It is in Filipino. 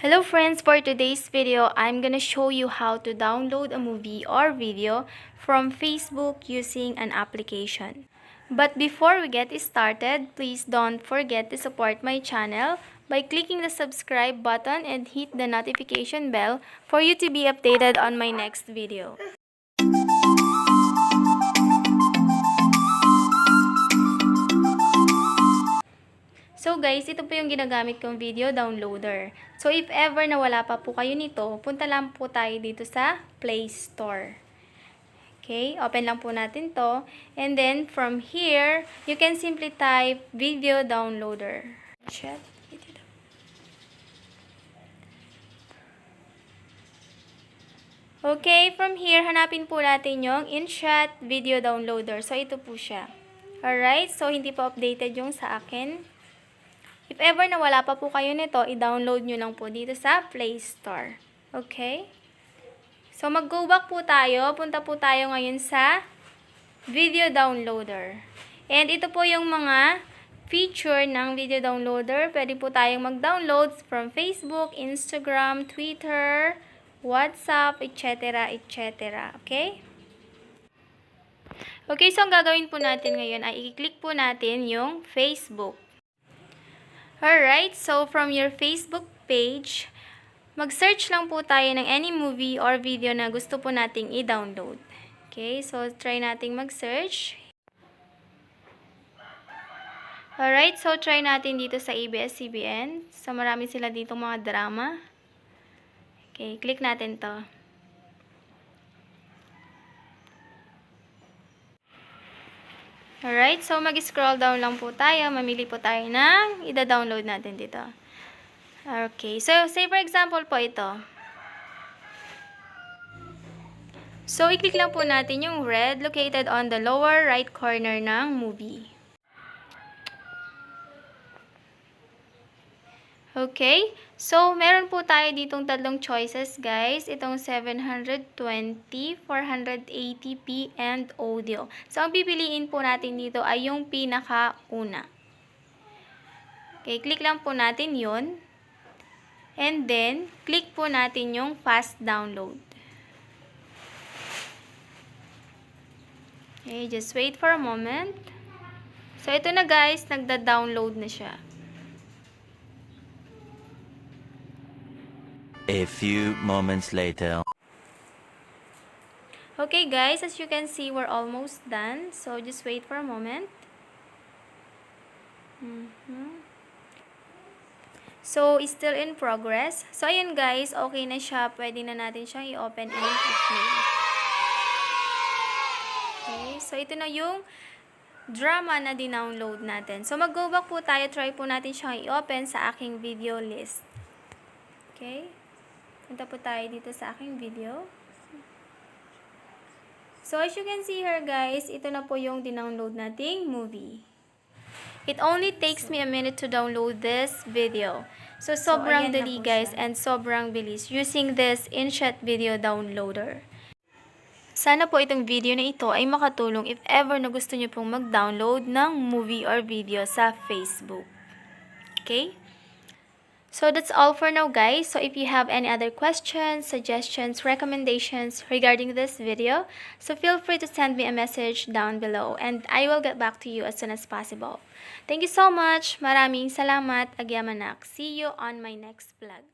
Hello friends, for today's video, I'm gonna show you how to download a movie or video from Facebook using an application. But before we get started, please don't forget to support my channel by clicking the subscribe button and hit the notification bell for you to be updated on my next video. So guys, ito po yung ginagamit kong video downloader. So if ever na wala pa po kayo nito, punta lang po tayo dito sa Play Store. Okay, open lang po natin to. And then from here, you can simply type video downloader. Okay, from here, hanapin po natin yung InShot video downloader. So ito po siya. Alright, so hindi pa updated yung sa akin. If ever na wala pa po kayo nito, i-download nyo lang po dito sa Play Store. Okay? So, mag-go back po tayo. Punta po tayo ngayon sa video downloader. And ito po yung mga feature ng video downloader. Pwede po tayong mag-download from Facebook, Instagram, Twitter, WhatsApp, etc. etc. Okay? Okay, so ang gagawin po natin ngayon ay i-click po natin yung Facebook. Alright, so from your Facebook page, mag-search lang po tayo ng any movie or video na gusto po nating i-download. Okay, so try nating mag-search. Alright, so try natin dito sa ABS-CBN. So marami sila dito mga drama. Okay, click natin to. Alright, so mag-scroll down lang po tayo. Mamili po tayo ng ida-download natin dito. Okay, so say for example po ito. So, i-click lang po natin yung red located on the lower right corner ng movie. Okay, so meron po tayo ditong tatlong choices guys. Itong 720, 480p, and audio. So, ang pipiliin po natin dito ay yung pinakauna. Okay, click lang po natin yun. And then, click po natin yung fast download. Okay, just wait for a moment. So, ito na guys, nagda-download na siya. A few moments later. Okay guys, as you can see, we're almost done. So, just wait for a moment. So, it's still in progress. So, ayan guys, okay na siya. Pwede na natin siyang i-open and i-play. Okay, so ito na yung drama na dinownload natin. So, mag-go back po tayo. Try po natin siyang i-open sa aking video list. Okay. Punta po tayo dito sa aking video. So, as you can see here guys, ito na po yung dinownload nating movie. It only takes me a minute to download this video. So, sobrang dali guys and sobrang bilis using this InShot video downloader. Sana po itong video na ito ay makatulong if ever na gusto nyo pong mag-download ng movie or video sa Facebook. Okay? So, that's all for now, guys. So, if you have any other questions, suggestions, recommendations regarding this video, so feel free to send me a message down below and I will get back to you as soon as possible. Thank you so much. Maraming salamat. Agyamanak. See you on my next vlog.